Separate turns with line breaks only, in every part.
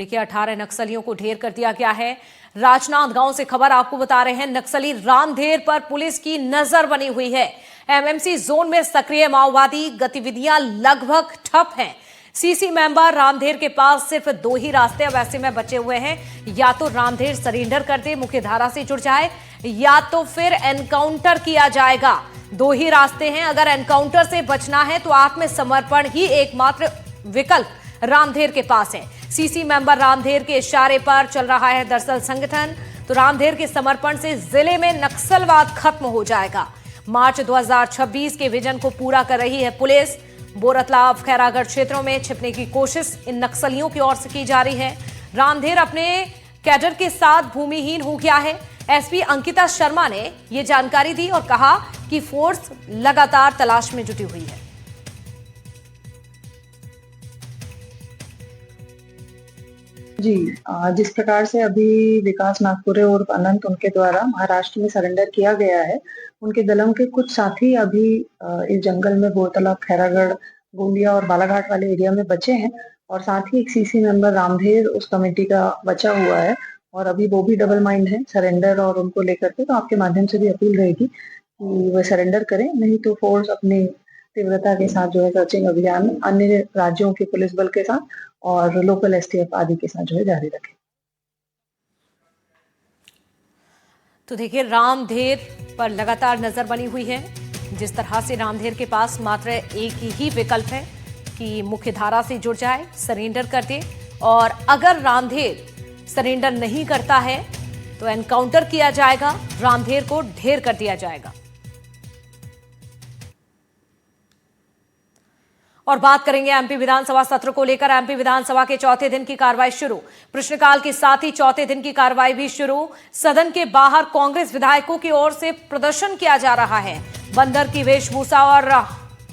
देखिए 18 नक्सलियों को ढेर कर दिया गया है। राजनांदगांव से खबर आपको बता रहे हैं, नक्सली रामधेर पर पुलिस की नजर बनी हुई है। एमएमसी जोन में सक्रिय माओवादी गतिविधियां लगभग ठप हैं। सीसी मेंबर रामधेर के पास सिर्फ दो ही रास्ते अब ऐसे में बचे हुए हैं, या तो रामधेर सरेंडर कर दे, मुख्य धारा से जुड़ जाए, या तो फिर एनकाउंटर किया जाएगा। दो ही रास्ते हैं। अगर एनकाउंटर से बचना है तो आत्मसमर्पण ही एकमात्र विकल्प रामधेर के पास है। सीसी मेंबर रामधेर के इशारे पर चल रहा है दरअसल संगठन। तो रामधेर के समर्पण से जिले में नक्सलवाद खत्म हो जाएगा। मार्च 2026 के विजन को पूरा कर रही है पुलिस। बोरतलाव खैरागढ़ क्षेत्रों में छिपने की कोशिश इन नक्सलियों की ओर से की जा रही है। रामधेर अपने कैडर के साथ भूमिहीन हो गया है। एसपी अंकिता शर्मा ने यह जानकारी दी और कहा कि फोर्स लगातार तलाश में जुटी हुई है।
जी, जिस प्रकार से अभी विकास नागपुरे और अनंत उनके द्वारा महाराष्ट्र में सरेंडर किया गया है, उनके दलम के कुछ साथी अभी इस जंगल में बोरतलाब, खैरागढ़, गोंदिया और बालाघाट वाले एरिया में बचे हैं और साथ ही एक सीसी मेंबर रामधेर उस कमेटी का बचा हुआ है और अभी वो भी डबल माइंड है सरेंडर और उनको लेकर के। तो आपके माध्यम से भी अपील रहेगी कि वह सरेंडर करें, नहीं तो फोर्स अपनी तीव्रता के साथ जो है सर्चिंग अभियान अन्य राज्यों के पुलिस बल के साथ और लोकल एसटीएफ आदि के साथ जो है जारी रखें।
तो देखिए रामधेर पर लगातार नजर बनी हुई है। जिस तरह से रामधेर के पास मात्र एक ही विकल्प है कि मुख्य धारा से जुड़ जाए, सरेंडर कर दे, और अगर रामधेर सरेंडर नहीं करता है तो एनकाउंटर किया जाएगा, रामधेर को ढेर कर दिया जाएगा। और बात करेंगे एमपी विधानसभा सत्र को लेकर। एमपी विधानसभा के चौथे दिन की कार्रवाई शुरू। प्रश्नकाल के साथ ही चौथे दिन की कार्रवाई भी शुरू। सदन के बाहर कांग्रेस विधायकों की ओर से प्रदर्शन किया जा रहा है। बंदर की वेशभूषा और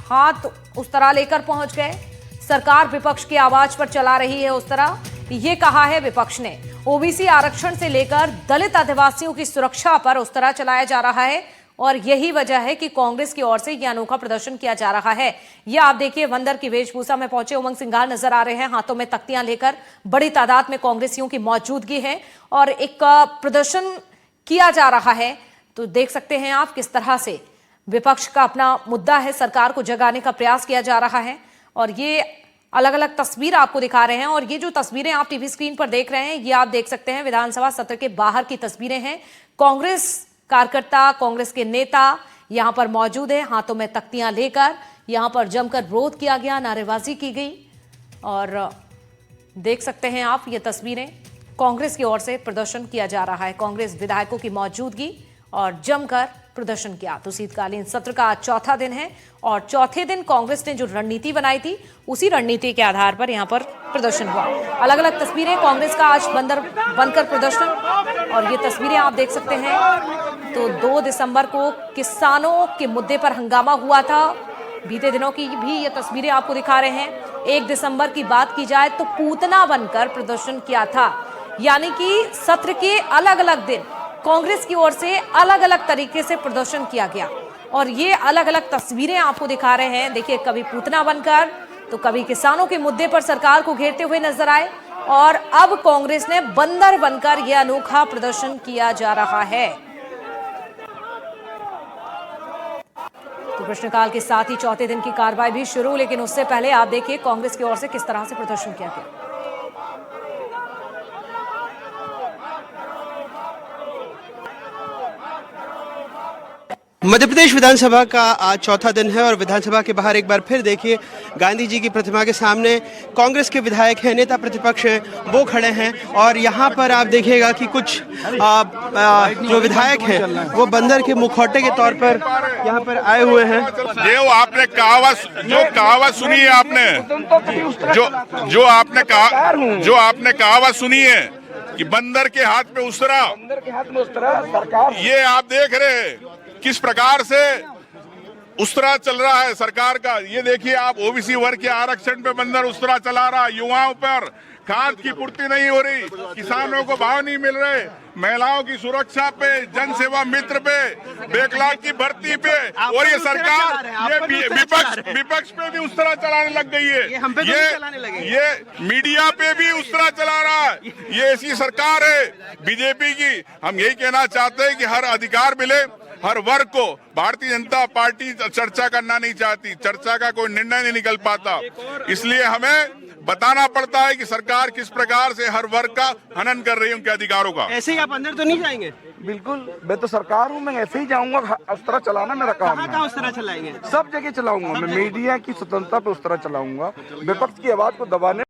हाथ उस तरह लेकर पहुंच गए। सरकार विपक्ष की आवाज पर चला रही है उस तरह, ये कहा है विपक्ष ने। ओबीसी आरक्षण से लेकर दलित आदिवासियों की सुरक्षा पर उस तरह चलाया जा रहा है और यही वजह है कि कांग्रेस की ओर से यह अनोखा प्रदर्शन किया जा रहा है। यह आप देखिए, बंदर की वेशभूषा में पहुंचे उमंग सिंघार नजर आ रहे हैं, हाथों में तख्तियां लेकर। बड़ी तादाद में कांग्रेसियों की मौजूदगी है और एक प्रदर्शन किया जा रहा है। तो देख सकते हैं आप किस तरह से विपक्ष का अपना मुद्दा है, सरकार को जगाने का प्रयास किया जा रहा है। और ये अलग अलग तस्वीर आपको दिखा रहे हैं और ये जो तस्वीरें आप टीवी स्क्रीन पर देख रहे हैं, ये आप देख सकते हैं विधानसभा सत्र के बाहर की तस्वीरें हैं। कांग्रेस कार्यकर्ता, कांग्रेस के नेता यहां पर मौजूद है, हाथों में तख्तियां लेकर। यहां पर जमकर विरोध किया गया, नारेबाजी की गई और देख सकते हैं आप ये तस्वीरें। कांग्रेस की ओर से प्रदर्शन किया जा रहा है, कांग्रेस विधायकों की मौजूदगी और जमकर प्रदर्शन किया। तो शीतकालीन सत्र का आज चौथा दिन है और चौथे दिन कांग्रेस ने जो रणनीति बनाई थी, उसी रणनीति के आधार पर यहां पर प्रदर्शन हुआ। अलग अलग तस्वीरें कांग्रेस का आज बंदर बनकर प्रदर्शन, और ये तस्वीरें आप देख सकते हैं। तो 2 दिसंबर को किसानों के मुद्दे पर हंगामा हुआ था। बीते दिनों की भी ये तस्वीरें आपको दिखा रहे हैं। 1 दिसंबर की बात की जाए तो पूतना बनकर प्रदर्शन किया था, यानी कि सत्र के अलग अलग दिन कांग्रेस की ओर से अलग अलग तरीके से प्रदर्शन किया गया और ये अलग अलग तस्वीरें आपको दिखा रहे हैं। देखिए, कभी पूतना बनकर तो कभी किसानों के मुद्दे पर सरकार को घेरते हुए नजर आए और अब कांग्रेस ने बंदर बनकर यह अनोखा प्रदर्शन किया जा रहा है। तो प्रश्नकाल के साथ ही चौथे दिन की कार्रवाई भी शुरू, लेकिन उससे पहले आप देखिए कांग्रेस की ओर से किस तरह से प्रदर्शन किया गया।
मध्य प्रदेश विधानसभा का आज चौथा दिन है और विधानसभा के बाहर एक बार फिर देखिए गांधी जी की प्रतिमा के सामने कांग्रेस के विधायक हैं, नेता प्रतिपक्ष हैं, वो खड़े हैं और यहाँ पर आप देखिएगा कि कुछ जो विधायक हैं वो बंदर के मुखौटे के तौर पर यहाँ पर आए हुए हैं।
जो आपने कहावत सुनी है, आपने जो आपने कहावत सुनी है कि बंदर के हाथ में उसरा, सरकार, ये आप देख रहे हैं किस प्रकार से उस्तरा चल रहा है सरकार का। ये देखिए आप, ओबीसी वर्ग के आरक्षण पे बंदर उस्तरा चला रहा, युवाओं पर, खाद की पूर्ति नहीं हो रही, किसानों को भाव नहीं मिल रहे, महिलाओं की सुरक्षा पे, जन सेवा मित्र पे, बेकलाग की भर्ती पे, और ये सरकार ये विपक्ष पे भी उस तरह चलाने लग गई है। ये मीडिया पे भी उस तरह चला रहा है। ये ऐसी सरकार है बीजेपी की। हम यही कहना चाहते हैं कि हर अधिकार मिले हर वर्ग को। भारतीय जनता पार्टी चर्चा करना नहीं चाहती, चर्चा का कोई निर्णय नहीं निकल पाता, इसलिए हमें बताना पड़ता है कि सरकार किस प्रकार से हर वर्ग का हनन कर रही है उनके अधिकारों का।
ऐसे ही आप अंदर तो नहीं जाएंगे?
बिल्कुल, मैं तो सरकार हूँ, मैं ऐसे ही जाऊंगा। उस तरह चलाना मेरा काम है।
कहाँ उस तरह चलाएंगे?
सब जगह चलाऊंगा मैं, मीडिया की स्वतंत्रता पे उस तरह चलाऊंगा, विपक्ष की आवाज को दबाने